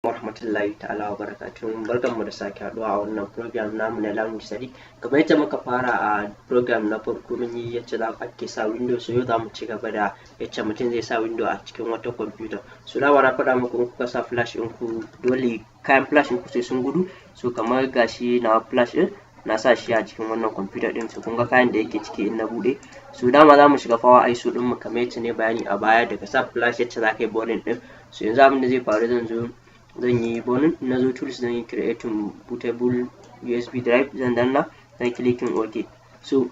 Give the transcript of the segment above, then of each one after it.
warahmatullahi ta'ala wa barakatuhu. Barkanmu da sake haɗuwa a wannan program namu na Language Sadiq. Kamar yadda muka fara a program na farko mun yi yadda ake sa window, so yau za mu ci gaba da yadda mutum zai sa window a cikin wata computer. So na faɗa muku in kuka sa flash ɗin ku dole kayan flash ɗin ku sai sun gudu. So kamar gashi na flash ɗin na sa shi a cikin wannan computer ɗin, so kun ga kayan da yake ciki in na buɗe. So dama za mu shiga power ISO ɗin mu kamar yadda ne bayani a baya daga sa flash yadda za ka yi boarding ɗin. So yanzu abin da zai faru zan yi bonin na zo tools zan yi creating bootable USB drive, zan danna zan clicking OK. So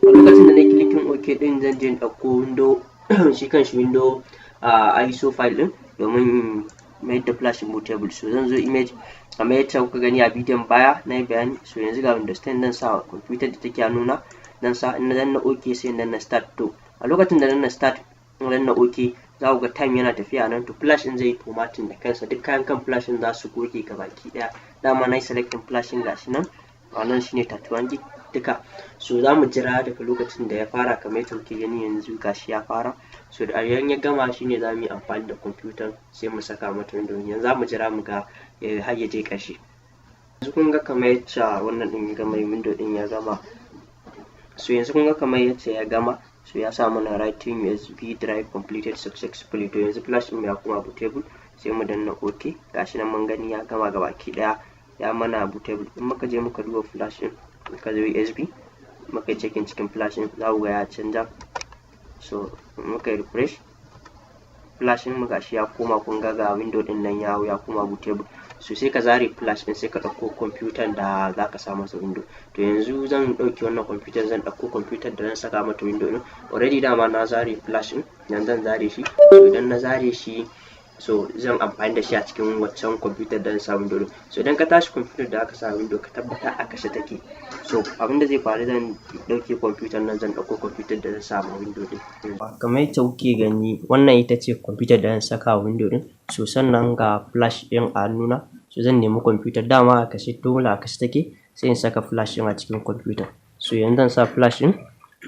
a lokacin da na clicking OK din zan je ɗauko window shi kanshi window ISO file din domin mai da flash bootable. So zan zo image kamar yadda kuka gani a bidiyon baya na yi bayani. So yanzu ga Windows 10 dan sa computer da take nuna, dan sa in na danna OK sai na start. To a lokacin da na start na danna OK za ku ga time yana tafiya nan, to flash din zai formatting da kansa, duk kayan kan flash din za su goge gabaki daya. Dama na yi selecting flash din gashi nan, wannan shine 31 gig duka. So za mu jira daga lokacin da ya fara kamar yadda kuke gani yanzu gashi ya fara. So da ya gama shine za mu yi amfani da computer sai mu saka mata window. Yanzu za mu jira mu ga har ya je ƙarshe. Yanzu kun ga kamar yadda wannan din ya gama, window din ya gama. So yanzu kun ga kamar yadda ya gama. So ya sa mana writing USB drive completed successfully. To yanzu flash din ya kuma bootable sai mu danna OK. Gashi nan mun gani ya gama gabaki daya, ya mana bootable. In muka je muka duba flash din, muka zo USB muka checking cikin flash din za ku ga ya canja. So muka refresh flash din mu gashi ya koma, kun ga window din nan ya koma bootable. So sai ka zare flash din sai ka ɗauko computer da za ka sa masa window. To yanzu zan ɗauki wannan computer, zan ɗauko computer da zan saka mata window din. Already dama na zare flash din, yanzu zan zare shi. So idan na zare shi, so zan amfani da shi a cikin waccan computer da zan sa window din. So idan ka tashi computer da aka sa window ka tabbata a kashe take. So abinda zai faru zan ɗauke computer nan, zan ɗauko computer da zan sa ma window din. Kamar yadda kuke gani wannan ita ce computer da zan saka window din. So sannan ga flash din a nuna. So zan nemi computer, dama a kashe, dole a kashe take, sai in saka flash din a cikin computer. So yanzu zan sa flash din,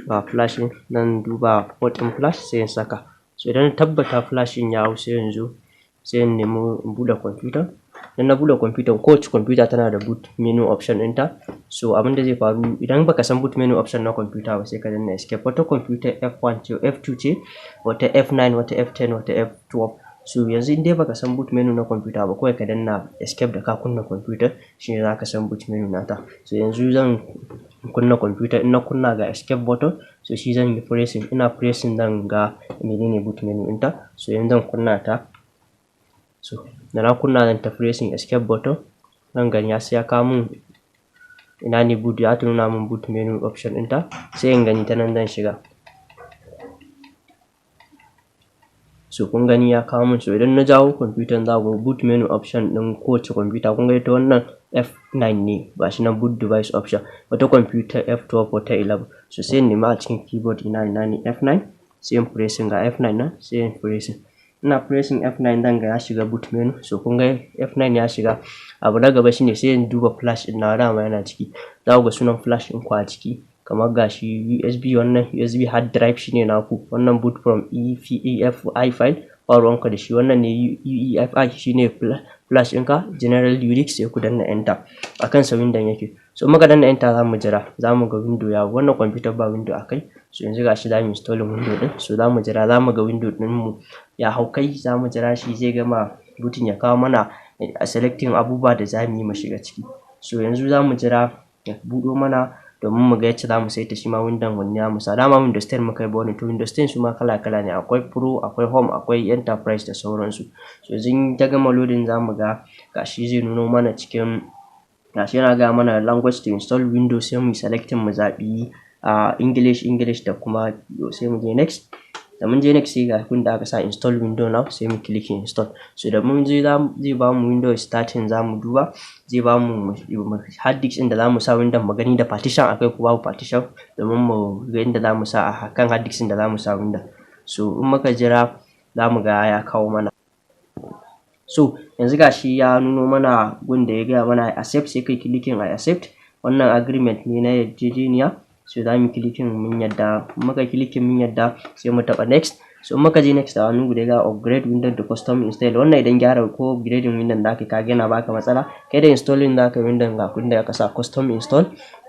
ga flash din zan duba port din flash sai in saka. So idan na tabbata flash din ya hau sai yanzu sai in nemi in buɗe computer. Idan na buɗe computer, kowace computer tana da boot menu option ɗinta. So abin da zai faru idan baka san boot menu option na computer ba sai ka danna escape. Wata computer F1 ce, F2 ce, wata F9, wata F10, wata F12. So yanzu in dai baka san boot menu na computer ba, kawai ka danna escape da ka kunna computer shine zaka san boot menu nata. So yanzu zan kunna computer, in na kunna ga escape button, so shi zan yi pressing, ina pressing zan ga menene boot menu ɗinta. So yanzu zan kunna ta. So da na kunna zan ta pressing escape button, zan gani sai ya kawo mun ina ne boot, ya nuna mun boot menu option ɗinta, sai in gani ta nan zan shiga. So kun gani ya kawo mun. So idan na jawo computer za ku boot menu option ɗin kowace computer, kun ga ita wannan F9 ne, ba shi nan boot device option, wata computer F12, wata 11. So sai in nema a cikin keyboard ina ne F9, sai in pressing ga F9 nan, sai in pressing. Ina pressing F9 dan ga ya shiga boot menu. So kun ga F9 ya shiga. Abu na gaba shine sai in duba flash din na, dama yana ciki. Za ku ga sunan flash din ku a ciki, kamar gashi USB, wannan USB hard drive shine naku, wannan boot from EFI file ba ruwanka da shi, wannan ne UEFI shine flash ɗinka general UNIX, sai ku danna enter. Akan sa window yake. So muka danna enter za mu jira, za mu ga window ya, wannan computer ba window akai. So yanzu gashi za mu install window din. So za mu jira, za mu ga window din mu ya hau kai, za mu jira shi zai gama booting ya kawo mana a selecting abubuwa da za mu yi mu shiga ciki. So yanzu za mu jira ya buɗo mana domin mu ga yadda za mu saita shi ma window wanne ya musa. Dama Windows 10 muka yi bonin, to Windows 10 su ma kala-kala ne, akwai Pro, akwai Home, akwai Enterprise da sauransu. So yanzu ta gama loading za mu ga gashi zai nuno mana cikin, gashi yana ga mana language to install Windows, sai mu yi selecting mu zaɓi English da kuma sai mu je next. Da mun je next sai ga da aka sa install window now, sai mu click install. So da mun je zai ba mu window starting, za mu duba, zai ba mu hard disk din da za mu sa window mu gani da partition akai ko babu partition, domin mu ga inda za mu sa a kan hard disk din da za mu sa window. So in muka jira za mu ga ya kawo mana. So yanzu gashi ya nuno mana gun da ya gaya mana accept, sai kai clicking I accept. Wannan agreement ne na yarjejeniya. So za mu clicking mun yadda, muka clicking mun yadda sai mu taɓa next. So in muka je next a wani guda ga upgrade window to custom install, wannan idan gyara ko upgrading window da ka yana baka matsala, kai da installing da ka window ga kun da aka sa custom install,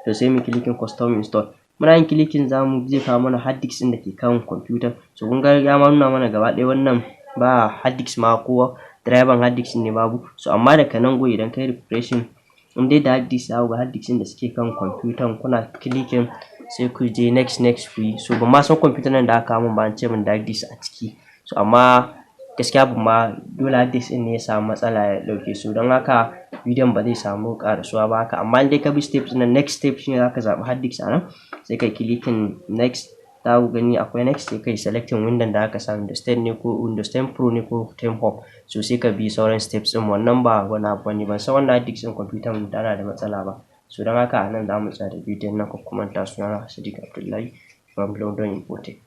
to sai mu clicking custom install. Muna yin clicking zamu zai kawo mana hard disk din da ke kan computer. So kun ga ya ma nuna mana gaba ɗaya wannan ba hard disk ma ko driver hard disk ne babu. So amma daga nan go idan kai refreshing in dai da hard disk za ku ga hard disk din da suke kan computer kuna clicking sai ku je next ku yi. So ban ma san computer nan da aka mun ba an ce min da hard disk a ciki. So amma gaskiya ban ma dole hard disk din ne ya samu matsala ya dauke su, don haka bidiyon ba zai samu karasuwa ba haka. Amma in dai ka bi steps na next step shine zaka zaɓi hard disk a nan sai kai clicking next, za ku gani akwai next sai kai selecting window da aka sa Windows 10 ne ko Windows 10 Pro ne ko 10 Home. So sai ka bi sauran steps din, wannan ba wani abu ne, ban san wannan hard disk din computer mun tana da matsala ba. So don haka a nan za mu tsaya da bidiyon nan, ko kuma ta sunana Sadiq Abdullahi from London Imported.